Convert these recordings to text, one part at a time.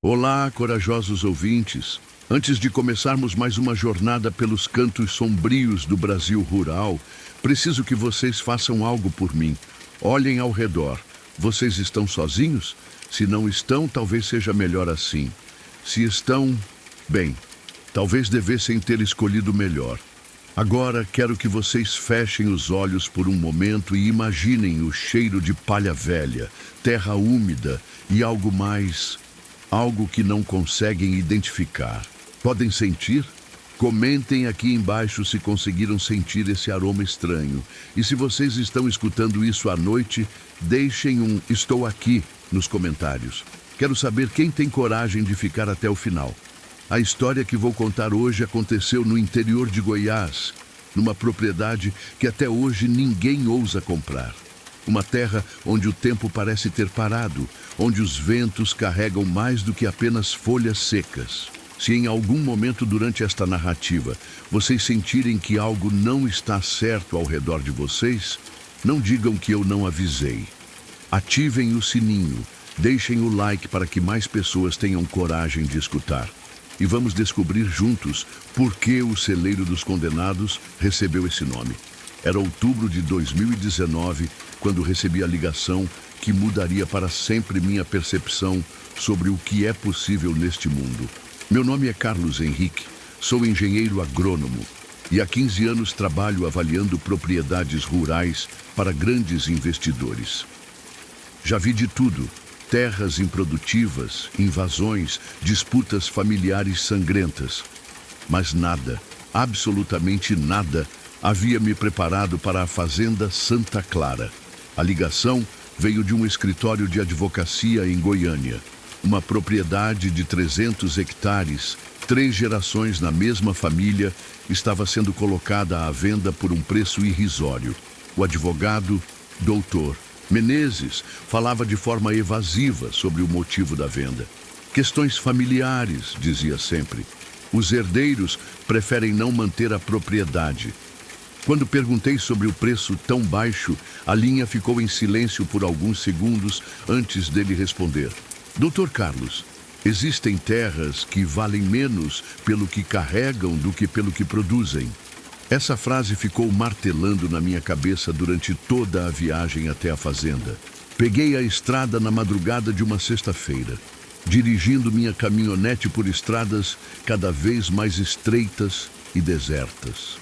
Olá, corajosos ouvintes. Antes de começarmos mais uma jornada pelos cantos sombrios do Brasil rural, preciso que vocês façam algo por mim. Olhem ao redor. Vocês estão sozinhos? Se não estão, talvez seja melhor assim. Se estão, bem, talvez devessem ter escolhido melhor. Agora quero que vocês fechem os olhos por um momento e imaginem o cheiro de palha velha, terra úmida e algo mais. Algo que não conseguem identificar. Podem sentir? Comentem aqui embaixo se conseguiram sentir esse aroma estranho. E se vocês estão escutando isso à noite, deixem um "estou aqui" nos comentários. Quero saber quem tem coragem de ficar até o final. A história que vou contar hoje aconteceu no interior de Goiás, numa propriedade que até hoje ninguém ousa comprar. Uma terra onde o tempo parece ter parado, onde os ventos carregam mais do que apenas folhas secas. Se em algum momento durante esta narrativa vocês sentirem que algo não está certo ao redor de vocês, não digam que eu não avisei. Ativem o sininho, deixem o like para que mais pessoas tenham coragem de escutar. E vamos descobrir juntos por que o Celeiro dos Condenados recebeu esse nome. Era outubro de 2019, quando recebi a ligação que mudaria para sempre minha percepção sobre o que é possível neste mundo. Meu nome é Carlos Henrique, sou engenheiro agrônomo e há 15 anos trabalho avaliando propriedades rurais para grandes investidores. Já vi de tudo: terras improdutivas, invasões, disputas familiares sangrentas. Mas nada, absolutamente nada, havia me preparado para a Fazenda Santa Clara. A ligação veio de um escritório de advocacia em Goiânia. Uma propriedade de 300 hectares, 3 gerações na mesma família, estava sendo colocada à venda por um preço irrisório. O advogado, Dr. Menezes, falava de forma evasiva sobre o motivo da venda. Questões familiares, dizia sempre. Os herdeiros preferem não manter a propriedade. Quando perguntei sobre o preço tão baixo, a linha ficou em silêncio por alguns segundos antes dele responder. Dr. Carlos, existem terras que valem menos pelo que carregam do que pelo que produzem. Essa frase ficou martelando na minha cabeça durante toda a viagem até a fazenda. Peguei a estrada na madrugada de uma sexta-feira, dirigindo minha caminhonete por estradas cada vez mais estreitas e desertas.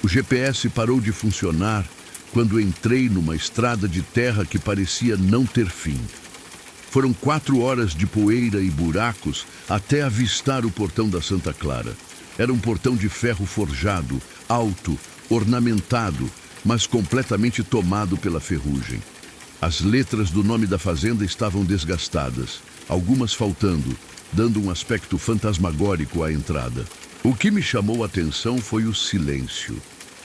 O GPS parou de funcionar quando entrei numa estrada de terra que parecia não ter fim. Foram 4 horas de poeira e buracos até avistar o portão da Santa Clara. Era um portão de ferro forjado, alto, ornamentado, mas completamente tomado pela ferrugem. As letras do nome da fazenda estavam desgastadas, algumas faltando, dando um aspecto fantasmagórico à entrada. O que me chamou a atenção foi o silêncio.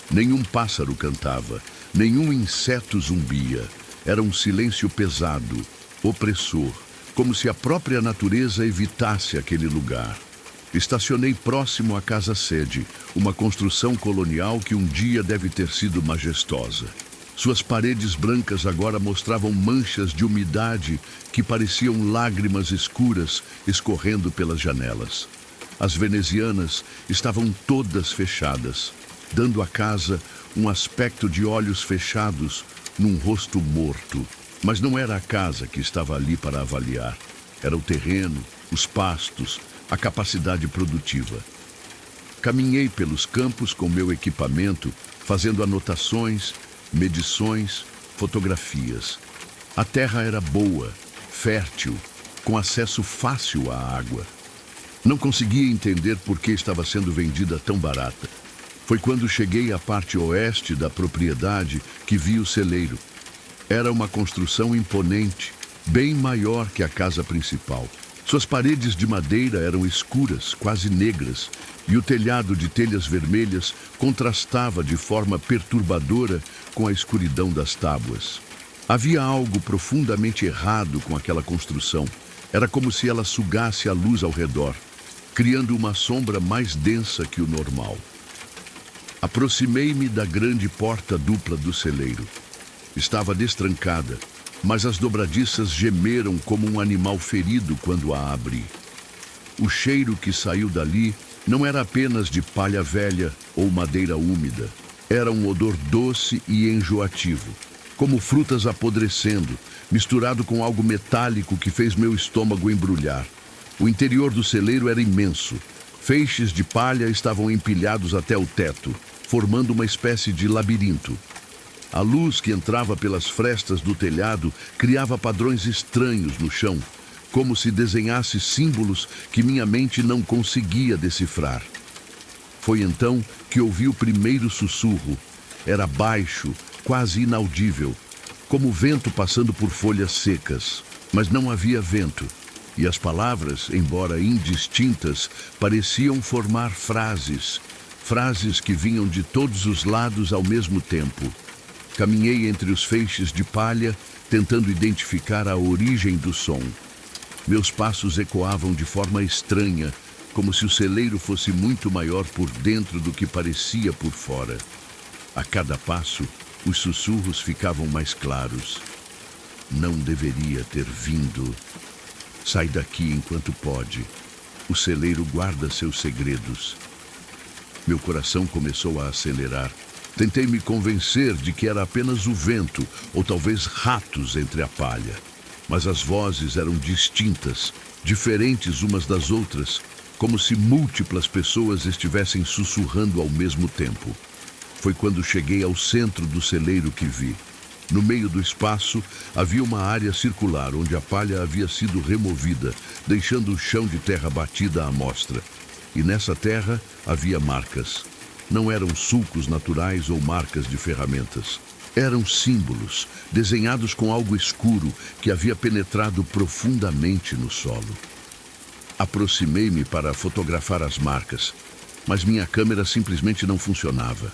Nenhum pássaro cantava, nenhum inseto zumbia. Era um silêncio pesado, opressor, como se a própria natureza evitasse aquele lugar. Estacionei próximo à casa-sede, uma construção colonial que um dia deve ter sido majestosa. Suas paredes brancas agora mostravam manchas de umidade que pareciam lágrimas escuras escorrendo pelas janelas. As venezianas estavam todas fechadas, dando à casa um aspecto de olhos fechados num rosto morto. Mas não era a casa que estava ali para avaliar. Era o terreno, os pastos, a capacidade produtiva. Caminhei pelos campos com meu equipamento, fazendo anotações, medições, fotografias. A terra era boa, fértil, com acesso fácil à água. Não conseguia entender por que estava sendo vendida tão barata. Foi quando cheguei à parte oeste da propriedade que vi o celeiro. Era uma construção imponente, bem maior que a casa principal. Suas paredes de madeira eram escuras, quase negras, e o telhado de telhas vermelhas contrastava de forma perturbadora com a escuridão das tábuas. Havia algo profundamente errado com aquela construção. Era como se ela sugasse a luz ao redor, criando uma sombra mais densa que o normal. Aproximei-me da grande porta dupla do celeiro. Estava destrancada, mas as dobradiças gemeram como um animal ferido quando a abri. O cheiro que saiu dali não era apenas de palha velha ou madeira úmida. Era um odor doce e enjoativo, como frutas apodrecendo, misturado com algo metálico que fez meu estômago embrulhar. O interior do celeiro era imenso. Feixes de palha estavam empilhados até o teto, formando uma espécie de labirinto. A luz que entrava pelas frestas do telhado criava padrões estranhos no chão, como se desenhasse símbolos que minha mente não conseguia decifrar. Foi então que ouvi o primeiro sussurro. Era baixo, quase inaudível, como vento passando por folhas secas. Mas não havia vento, e as palavras, embora indistintas, pareciam formar frases que vinham de todos os lados ao mesmo tempo. Caminhei entre os feixes de palha, tentando identificar a origem do som. Meus passos ecoavam de forma estranha, como se o celeiro fosse muito maior por dentro do que parecia por fora. A cada passo, os sussurros ficavam mais claros. Não deveria ter vindo. Sai daqui enquanto pode. O celeiro guarda seus segredos. Meu coração começou a acelerar. Tentei me convencer de que era apenas o vento, ou talvez ratos entre a palha. Mas as vozes eram distintas, diferentes umas das outras, como se múltiplas pessoas estivessem sussurrando ao mesmo tempo. Foi quando cheguei ao centro do celeiro que vi. No meio do espaço havia uma área circular onde a palha havia sido removida, deixando o chão de terra batida à mostra. E nessa terra havia marcas. Não eram sulcos naturais ou marcas de ferramentas. Eram símbolos, desenhados com algo escuro que havia penetrado profundamente no solo. Aproximei-me para fotografar as marcas, mas minha câmera simplesmente não funcionava.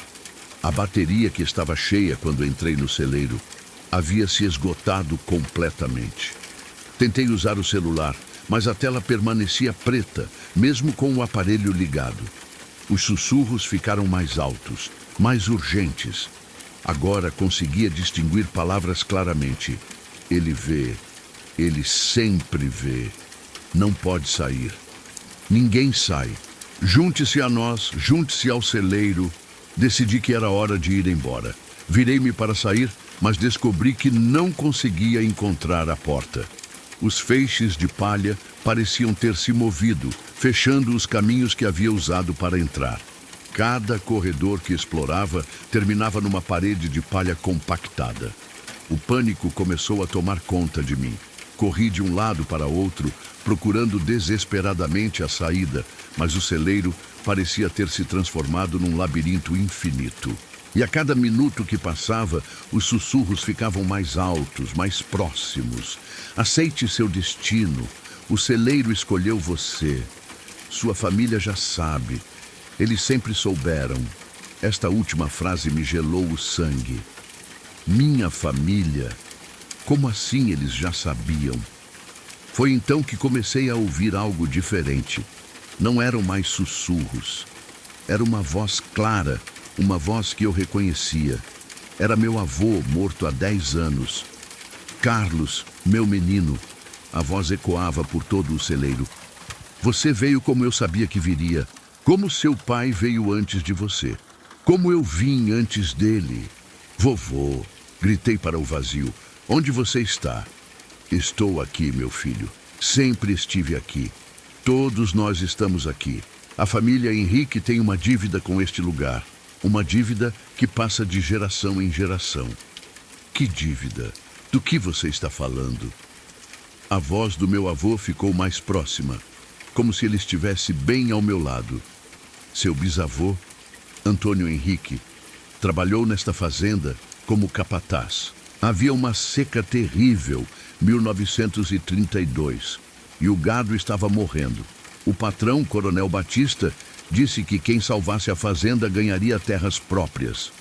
A bateria que estava cheia quando entrei no celeiro havia se esgotado completamente. Tentei usar o celular, mas a tela permanecia preta, mesmo com o aparelho ligado. Os sussurros ficaram mais altos, mais urgentes. Agora conseguia distinguir palavras claramente. Ele vê. Ele sempre vê. Não pode sair. Ninguém sai. Junte-se a nós, junte-se ao celeiro. Decidi que era hora de ir embora. Virei-me para sair, mas descobri que não conseguia encontrar a porta. Os feixes de palha pareciam ter se movido, fechando os caminhos que havia usado para entrar. Cada corredor que explorava terminava numa parede de palha compactada. O pânico começou a tomar conta de mim. Corri de um lado para outro, procurando desesperadamente a saída, mas o celeiro parecia ter se transformado num labirinto infinito. E a cada minuto que passava, os sussurros ficavam mais altos, mais próximos. Aceite seu destino. O celeiro escolheu você. Sua família já sabe. Eles sempre souberam. Esta última frase me gelou o sangue. Minha família? Como assim eles já sabiam? Foi então que comecei a ouvir algo diferente. Não eram mais sussurros. Era uma voz clara, uma voz que eu reconhecia. Era meu avô, morto há 10 anos. Carlos, meu menino. A voz ecoava por todo o celeiro. Você veio como eu sabia que viria. Como seu pai veio antes de você. Como eu vim antes dele. Vovô, gritei para o vazio. Onde você está? Estou aqui, meu filho. Sempre estive aqui. Todos nós estamos aqui. A família Henrique tem uma dívida com este lugar. Uma dívida que passa de geração em geração. Que dívida? Do que você está falando? A voz do meu avô ficou mais próxima, como se ele estivesse bem ao meu lado. Seu bisavô, Antônio Henrique, trabalhou nesta fazenda como capataz. Havia uma seca terrível, 1932, e o gado estava morrendo. O patrão, Coronel Batista, disse que quem salvasse a fazenda ganharia terras próprias.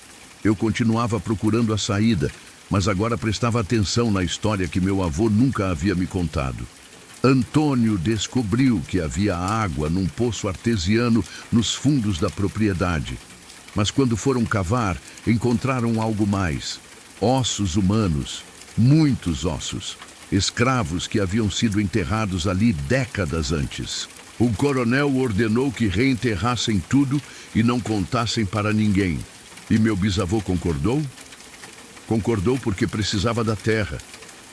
Eu continuava procurando a saída, mas agora prestava atenção na história que meu avô nunca havia me contado. Antônio descobriu que havia água num poço artesiano nos fundos da propriedade. Mas quando foram cavar, encontraram algo mais: ossos humanos. muitos ossos, escravos que haviam sido enterrados ali décadas antes. O coronel ordenou que reenterrassem tudo e não contassem para ninguém. E meu bisavô concordou? Concordou porque precisava da terra.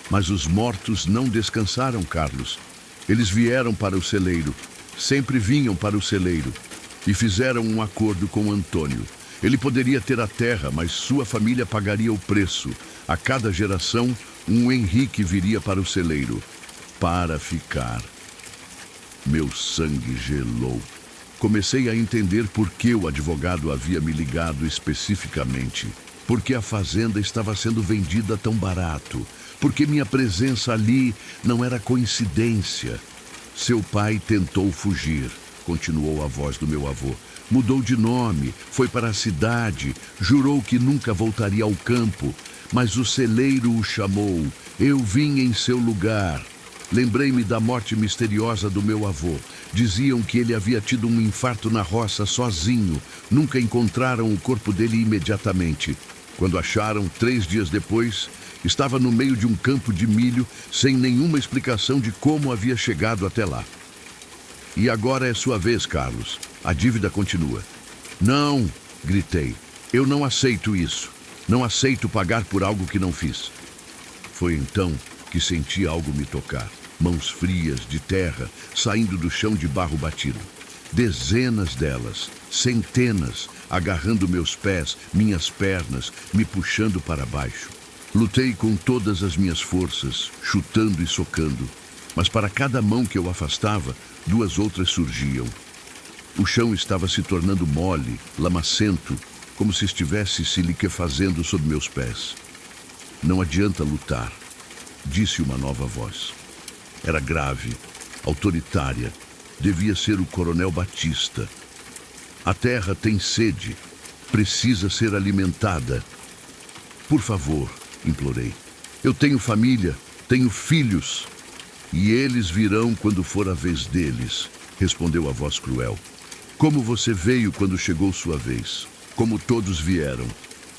Mas os mortos não descansaram, Carlos. Eles vieram para o celeiro, sempre vinham para o celeiro, e fizeram um acordo com Antônio. Ele poderia ter a terra, mas sua família pagaria o preço. A cada geração, um Henrique viria para o celeiro, para ficar. Meu sangue gelou. Comecei a entender por que o advogado havia me ligado especificamente. Porque a fazenda estava sendo vendida tão barato. Porque minha presença ali não era coincidência. Seu pai tentou fugir, continuou a voz do meu avô. Mudou de nome, foi para a cidade, jurou que nunca voltaria ao campo. Mas o celeiro o chamou. Eu vim em seu lugar. Lembrei-me da morte misteriosa do meu avô. Diziam que ele havia tido um infarto na roça sozinho. Nunca encontraram o corpo dele imediatamente. Quando acharam, 3 dias depois, estava no meio de um campo de milho, sem nenhuma explicação de como havia chegado até lá. E agora é sua vez, Carlos. A dívida continua. Não, gritei. Eu não aceito isso. Não aceito pagar por algo que não fiz. Foi então que senti algo me tocar. Mãos frias, de terra, saindo do chão de barro batido. Dezenas delas, centenas, agarrando meus pés, minhas pernas, me puxando para baixo. Lutei com todas as minhas forças, chutando e socando. Mas para cada mão que eu afastava, 2 outras surgiam. O chão estava se tornando mole, lamacento, como se estivesse se liquefazendo sob meus pés. Não adianta lutar, disse uma nova voz. Era grave, autoritária. Devia ser o coronel Batista. A terra tem sede, precisa ser alimentada. Por favor, implorei. Eu tenho família, tenho filhos. E eles virão quando for a vez deles, respondeu a voz cruel. Como você veio quando chegou sua vez? Como todos vieram.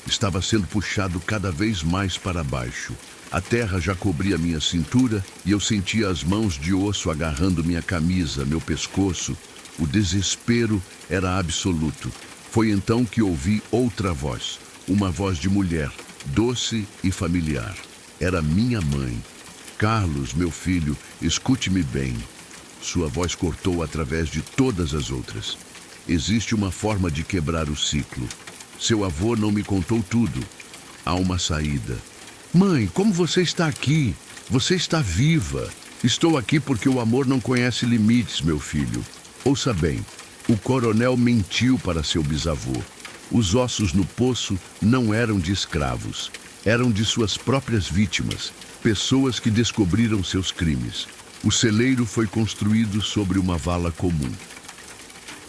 Estava sendo puxado cada vez mais para baixo. A terra já cobria minha cintura e eu sentia as mãos de osso agarrando minha camisa, meu pescoço. O desespero era absoluto. Foi então que ouvi outra voz, uma voz de mulher, doce e familiar. Era minha mãe. Carlos, meu filho, escute-me bem. Sua voz cortou através de todas as outras. Existe uma forma de quebrar o ciclo. Seu avô não me contou tudo. Há uma saída. Mãe, como você está aqui? Você está viva. Estou aqui porque o amor não conhece limites, meu filho. Ouça bem, o coronel mentiu para seu bisavô. Os ossos no poço não eram de escravos. Eram de suas próprias vítimas, pessoas que descobriram seus crimes. O celeiro foi construído sobre uma vala comum.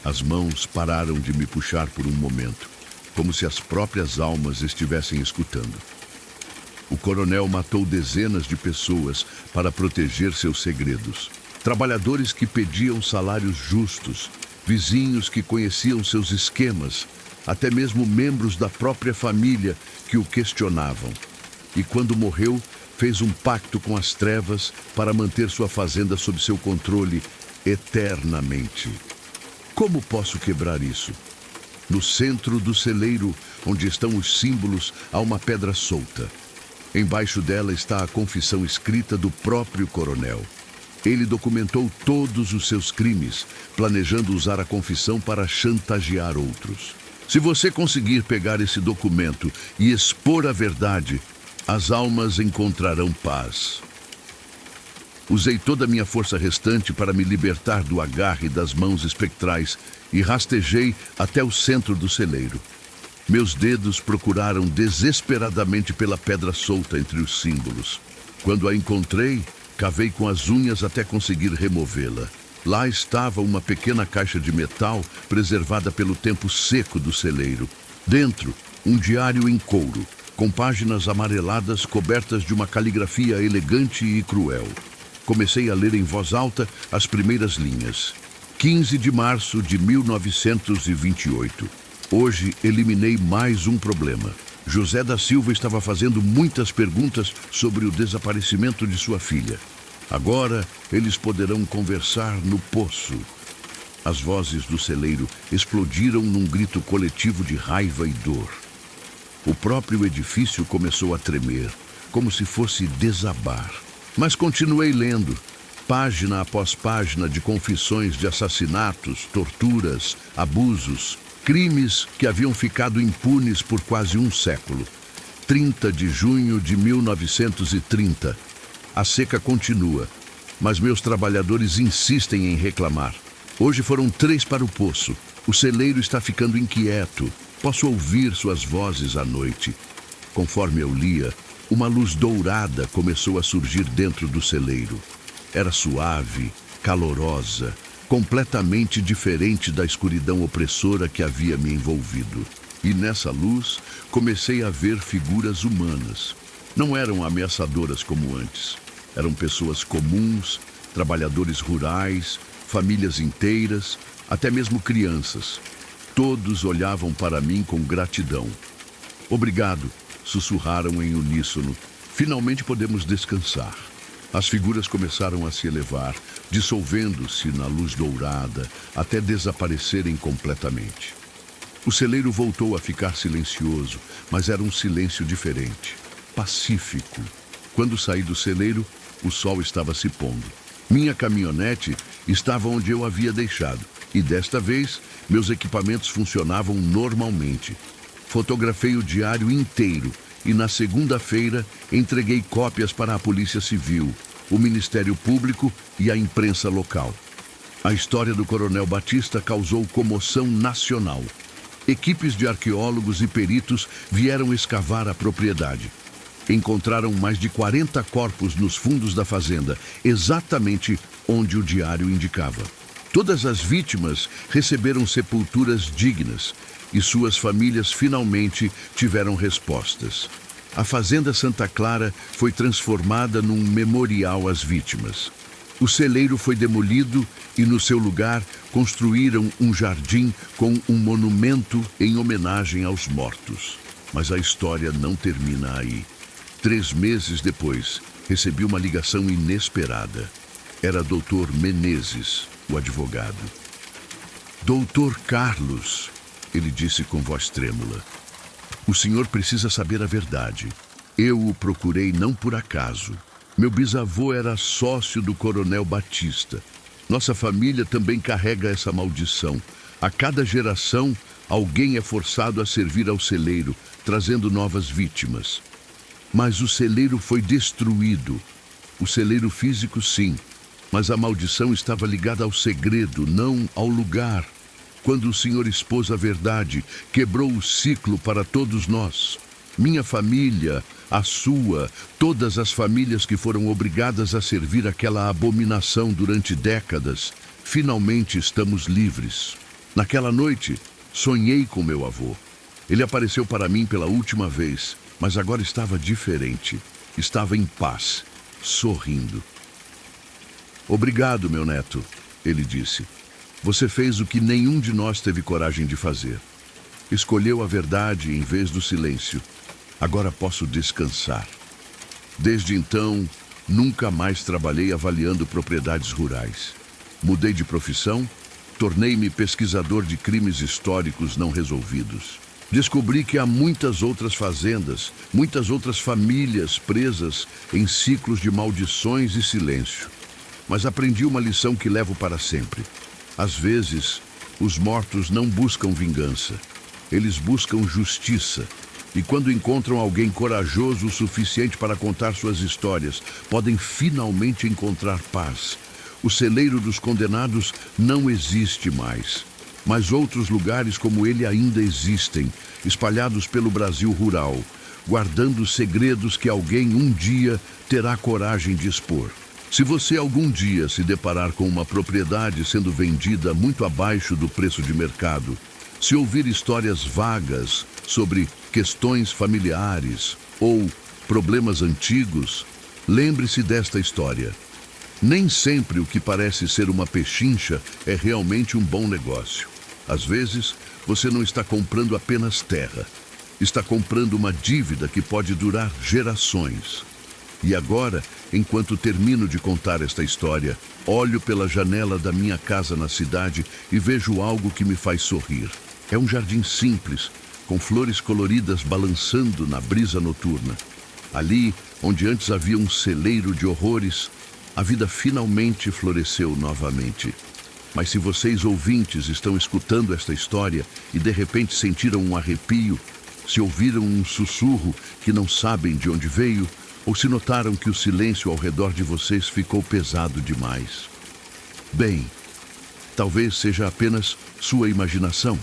As mãos pararam de me puxar por um momento, como se as próprias almas estivessem escutando. O coronel matou dezenas de pessoas para proteger seus segredos. Trabalhadores que pediam salários justos, vizinhos que conheciam seus esquemas, até mesmo membros da própria família que o questionavam. E quando morreu, fez um pacto com as trevas para manter sua fazenda sob seu controle eternamente. Como posso quebrar isso? No centro do celeiro, onde estão os símbolos, há uma pedra solta. Embaixo dela está a confissão escrita do próprio coronel. Ele documentou todos os seus crimes, planejando usar a confissão para chantagear outros. Se você conseguir pegar esse documento e expor a verdade, as almas encontrarão paz. Usei toda a minha força restante para me libertar do agarre das mãos espectrais e rastejei até o centro do celeiro. Meus dedos procuraram desesperadamente pela pedra solta entre os símbolos. Quando a encontrei, cavei com as unhas até conseguir removê-la. Lá estava uma pequena caixa de metal preservada pelo tempo seco do celeiro. Dentro, um diário em couro, com páginas amareladas cobertas de uma caligrafia elegante e cruel. Comecei a ler em voz alta as primeiras linhas. 15 de março de 1928. Hoje eliminei mais um problema. José da Silva estava fazendo muitas perguntas sobre o desaparecimento de sua filha. Agora eles poderão conversar no poço. As vozes do celeiro explodiram num grito coletivo de raiva e dor. O próprio edifício começou a tremer, como se fosse desabar. Mas continuei lendo, página após página de confissões de assassinatos, torturas, abusos, crimes que haviam ficado impunes por quase um século. 30 de junho de 1930. A seca continua, mas meus trabalhadores insistem em reclamar. Hoje foram 3 para o poço. O celeiro está ficando inquieto. Posso ouvir suas vozes à noite. Conforme eu lia, uma luz dourada começou a surgir dentro do celeiro. Era suave, calorosa, completamente diferente da escuridão opressora que havia me envolvido. E nessa luz, comecei a ver figuras humanas. Não eram ameaçadoras como antes. Eram pessoas comuns, trabalhadores rurais, famílias inteiras, até mesmo crianças. Todos olhavam para mim com gratidão. Obrigado, sussurraram em uníssono. Finalmente podemos descansar. As figuras começaram a se elevar, dissolvendo-se na luz dourada, até desaparecerem completamente. O celeiro voltou a ficar silencioso, mas era um silêncio diferente, pacífico. Quando saí do celeiro, o sol estava se pondo. Minha caminhonete estava onde eu havia deixado, e desta vez, meus equipamentos funcionavam normalmente. Fotografei o diário inteiro e na segunda-feira entreguei cópias para a Polícia Civil, o Ministério Público e a imprensa local. A história do Coronel Batista causou comoção nacional. Equipes de arqueólogos e peritos vieram escavar a propriedade. Encontraram mais de 40 corpos nos fundos da fazenda, exatamente onde o diário indicava. Todas as vítimas receberam sepulturas dignas e suas famílias finalmente tiveram respostas. A Fazenda Santa Clara foi transformada num memorial às vítimas. O celeiro foi demolido e, no seu lugar, construíram um jardim com um monumento em homenagem aos mortos. Mas a história não termina aí. 3 meses depois, recebi uma ligação inesperada. Era Dr. Menezes, o advogado. Doutor Carlos, ele disse com voz trêmula, o senhor precisa saber a verdade. Eu o procurei não por acaso. Meu bisavô era sócio do Coronel Batista. Nossa família também carrega essa maldição. A cada geração, alguém é forçado a servir ao celeiro, trazendo novas vítimas. Mas o celeiro foi destruído. O celeiro físico, sim. Mas a maldição estava ligada ao segredo, não ao lugar. Quando o senhor expôs a verdade, quebrou o ciclo para todos nós. Minha família, a sua, todas as famílias que foram obrigadas a servir aquela abominação durante décadas, finalmente estamos livres. Naquela noite, sonhei com meu avô. Ele apareceu para mim pela última vez, mas agora estava diferente. Estava em paz, sorrindo. Obrigado, meu neto, ele disse. Você fez o que nenhum de nós teve coragem de fazer. Escolheu a verdade em vez do silêncio. Agora posso descansar. Desde então, nunca mais trabalhei avaliando propriedades rurais. Mudei de profissão, tornei-me pesquisador de crimes históricos não resolvidos. Descobri que há muitas outras fazendas, muitas outras famílias presas em ciclos de maldições e silêncio. Mas aprendi uma lição que levo para sempre. Às vezes, os mortos não buscam vingança. Eles buscam justiça. E quando encontram alguém corajoso o suficiente para contar suas histórias, podem finalmente encontrar paz. O celeiro dos condenados não existe mais. Mas outros lugares como ele ainda existem, espalhados pelo Brasil rural, guardando segredos que alguém um dia terá coragem de expor. Se você algum dia se deparar com uma propriedade sendo vendida muito abaixo do preço de mercado, se ouvir histórias vagas sobre questões familiares ou problemas antigos, lembre-se desta história. Nem sempre o que parece ser uma pechincha é realmente um bom negócio. Às vezes, você não está comprando apenas terra. Está comprando uma dívida que pode durar gerações. E agora, enquanto termino de contar esta história, olho pela janela da minha casa na cidade e vejo algo que me faz sorrir. É um jardim simples, com flores coloridas balançando na brisa noturna. Ali, onde antes havia um celeiro de horrores, a vida finalmente floresceu novamente. Mas se vocês ouvintes estão escutando esta história e de repente sentiram um arrepio, se ouviram um sussurro que não sabem de onde veio, ou se notaram que o silêncio ao redor de vocês ficou pesado demais, bem, talvez seja apenas sua imaginação.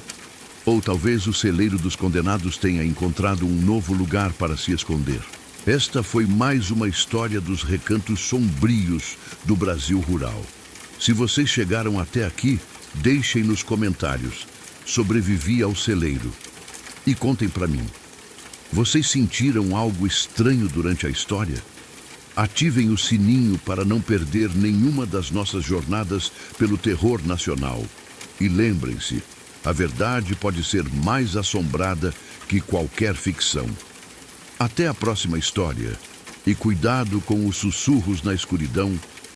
Ou talvez o celeiro dos condenados tenha encontrado um novo lugar para se esconder. Esta foi mais uma história dos recantos sombrios do Brasil rural. Se vocês chegaram até aqui, deixem nos comentários. Sobrevivi ao celeiro. E contem para mim. Vocês sentiram algo estranho durante a história? Ativem o sininho para não perder nenhuma das nossas jornadas pelo terror nacional. E lembrem-se, a verdade pode ser mais assombrada que qualquer ficção. Até a próxima história. E cuidado com os sussurros na escuridão